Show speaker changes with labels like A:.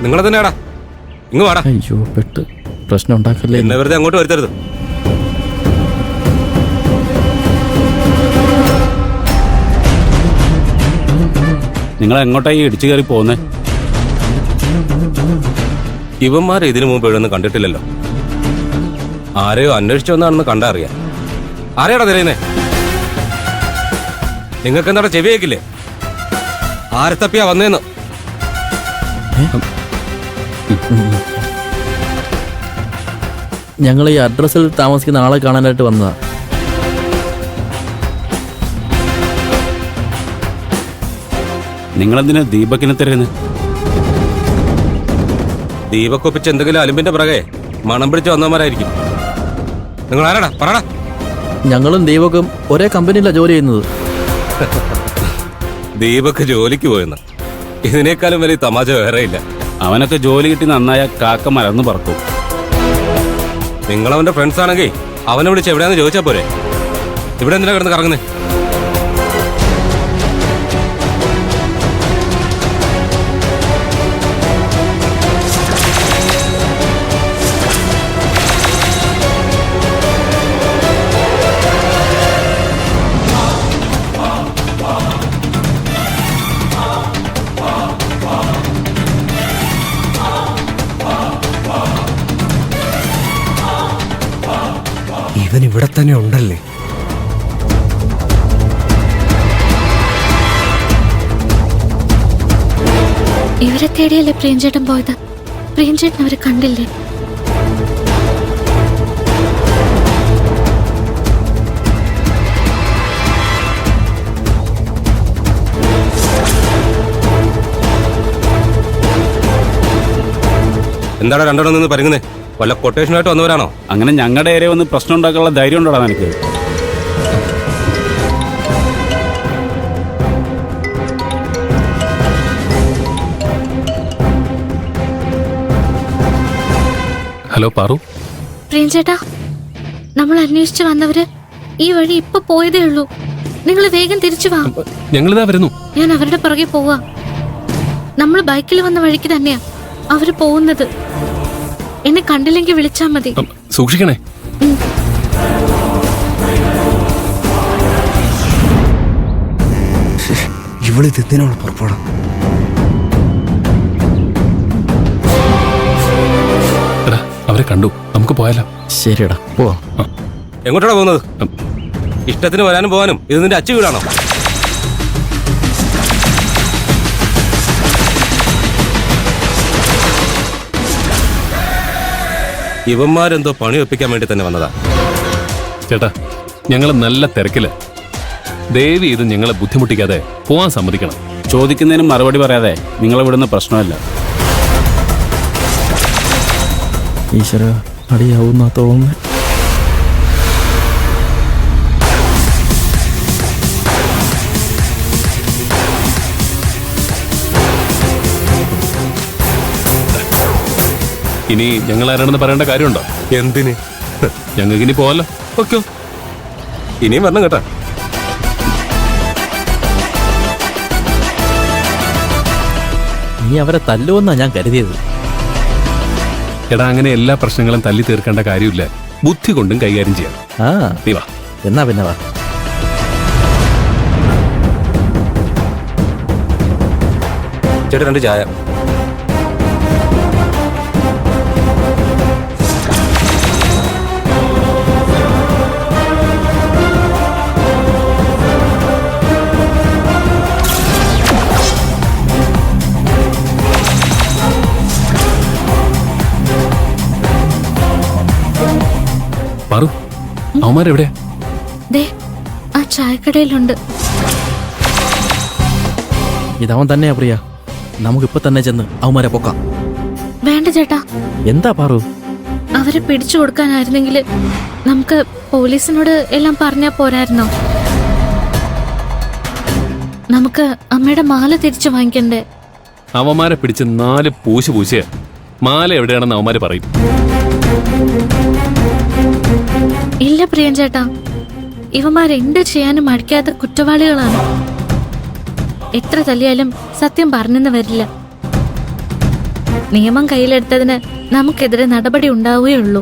A: നിങ്ങളെ തന്നെയാടാ. ഇങ്ങ് വാടാ.
B: അയ്യോ പെട്ട് പ്രശ്നം ഉണ്ടാക്കല്ലേ.
A: എന്നെ വെറുതെ അങ്ങോട്ട് വരുത്തരുത്.
C: നിങ്ങൾ എങ്ങോട്ടായി ഇടിച്ചു കയറി പോകുന്നേ?
A: ഇവന്മാരെ ഇതിനു മുമ്പ് എഴുതൊന്നും കണ്ടിട്ടില്ലല്ലോ. ആരെയോ അന്വേഷിച്ചു വന്നാണെന്ന് കണ്ടറിയാം. ആരെയാടാ തിരയുന്നേ? നിങ്ങൾക്ക് എന്താടാ ചെവി കേക്കില്ലേ? ആരെ തപ്പിയാ വന്നേന്ന്?
B: ഞങ്ങൾ ഈ അഡ്രസ്സിൽ താമസിക്കുന്ന ആളെ കാണാനായിട്ട് വന്നതാ.
C: നിങ്ങളെന്തിനാ ദീപക്കിനെ തിരയുന്നത്?
A: ദീപക്കൊപ്പിച്ച് എന്തെങ്കിലും അലുമ്പിന്റെ പിറകെ മണം പിടിച്ച് വന്നവന്മാരായിരിക്കും. നിങ്ങൾ ആരാടാ പറടാ.
B: ഞങ്ങളും ദീപക്കും ഒരേ കമ്പനിയിലാണ് ജോലി ചെയ്യുന്നത്.
A: ദീപക്ക് ജോലിക്ക് പോയെന്ന്. ഇതിനേക്കാളും വലിയ തമാശ വേറെ ഇല്ല.
C: അവനൊക്കെ ജോലി കിട്ടി നന്നായ കാക്ക മരന്ന് പറക്കും.
A: നിങ്ങളവന്റെ ഫ്രണ്ട്സ് ആണെങ്കിൽ അവനെ വിളിച്ച് എവിടെയാന്ന് ചോദിച്ചാ പോരെ. ഇവിടെ എന്തിനാ കിടന്ന് കറങ്ങുന്നേ?
D: ഇവൻ ഇവിടെ തന്നെ ഉണ്ടല്ലേ?
E: ഇവരെ തേടിയല്ലേ പ്രിയഞ്ചേട്ടൻ പോയത്? പ്രിയഞ്ചേട്ടൻ അവരെ കണ്ടില്ലേ?
A: എന്താടാ രണ്ടെണ്ണം നിന്ന് പരുങ്ങുന്നേ? വല്ല കൊട്ടേഷനായിട്ട് വന്നവരാണോ?
C: അങ്ങനെ ഞങ്ങളുടെ ഏരിയ വന്ന് പ്രശ്നം ഉണ്ടാക്കാനുള്ള ധൈര്യം ഉണ്ടോടാ നിനക്ക്?
F: ഹലോ പാറു.
E: പ്രിയഞ്ചേട്ടാ, നമ്മൾ അന്വേഷിച്ചു വന്നവര് ഈ വഴി ഇപ്പൊ പോയതേ ഉള്ളൂ. നിങ്ങൾ വേഗം തിരിച്ചു വാ.
F: ഞങ്ങളിതാ വരുന്നു.
E: ഞാൻ അവരുടെ പുറകെ പോവാ. നമ്മൾ ബൈക്കിൽ വന്ന വഴിക്ക് തന്നെയാ അവര് പോകുന്നത്. എന്നെ കണ്ടില്ലെങ്കിൽ വിളിച്ചാ മതി.
F: സൂക്ഷിക്കണേ.
D: ഇവള് ഇതിനോട് പുറപ്പെടാം.
F: എടാ അവരെ കണ്ടു, നമുക്ക് പോയാലോ?
B: ശരിയടാ പോവാം.
A: എങ്ങോട്ടാണ് പോകുന്നത്? ഇഷ്ടത്തിന് വരാനും പോകാനും ഇത് നിന്റെ അച്ചു വീടാണോ? ഇവന്മാരെന്തോ പണി ഒപ്പിക്കാൻ വേണ്ടി തന്നെ വന്നതാ.
F: ചേട്ടാ ഞങ്ങൾ നല്ല തിരക്കില്. ദേവി ഇത് ഞങ്ങളെ ബുദ്ധിമുട്ടിക്കാതെ പോവാൻ സമ്മതിക്കണം.
C: ചോദിക്കുന്നതിന് മറുപടി പറയാതെ നിങ്ങളിവിടുന്ന് പ്രശ്നമല്ല.
B: ഈശ്വര അടിയാവുന്ന തോന്നുന്നു.
F: ഇനി ഞങ്ങൾ ആരാണെന്ന് പറയേണ്ട കാര്യമുണ്ടോ?
A: എന്തിന്?
F: ഞങ്ങൾക്ക് ഇനി പോവാലോ. ഓക്കെ,
A: ഇനിയും വരണം കേട്ടാ.
B: നീ അവരെ തല്ലുവെന്നാ ഞാൻ കരുതിയത്.
F: എടാ അങ്ങനെ എല്ലാ പ്രശ്നങ്ങളും തല്ലി തീർക്കേണ്ട കാര്യമില്ല. ബുദ്ധി കൊണ്ടും കൈകാര്യം ചെയ്യാം.
B: ആ
F: നീ വാ.
B: എന്നാ പിന്നെ വാ.
A: ചേട്ടാ 2 ചായ.
F: പാറു, അവന്മാരെവിടെയാ?
E: ദേ ആ ചായക്കടയിലുണ്ട്.
B: ഇതവൻ തന്നെയാ പ്രിയ. നമുക്കിപ്പൊ തന്നെ ചെന്ന് അവന്മാരെ പൊക്കാം.
E: വേണ്ട ചേട്ടാ.
B: എന്താ പാറു?
E: അവരെ പിടിച്ചു കൊടുക്കാനായിരുന്നെങ്കിൽ നമുക്ക് പോലീസിനോട് എല്ലാം പറഞ്ഞാ പോരായിരുന്നോ? നമുക്ക് അമ്മയുടെ മാല തിരിച്ചു വാങ്ങിക്കണ്ടേ?
F: അവന്മാരെ പിടിച്ച് 4 പൂശിയ മാല എവിടെയാണെന്ന് അവന്മാര് പറയും.
E: ഇല്ല പ്രിയഞ്ചേട്ടാ, ഇവന്മാരെന്ത് ചെയ്യാനും മടിക്കാത്ത കുറ്റവാളികളാണ്. എത്ര തല്ലിയാലും സത്യം പറഞ്ഞെന്ന് വരില്ല. നിയമം കയ്യിലെടുത്തതിന് നമുക്കെതിരെ നടപടി ഉണ്ടാവുകയുള്ളൂ.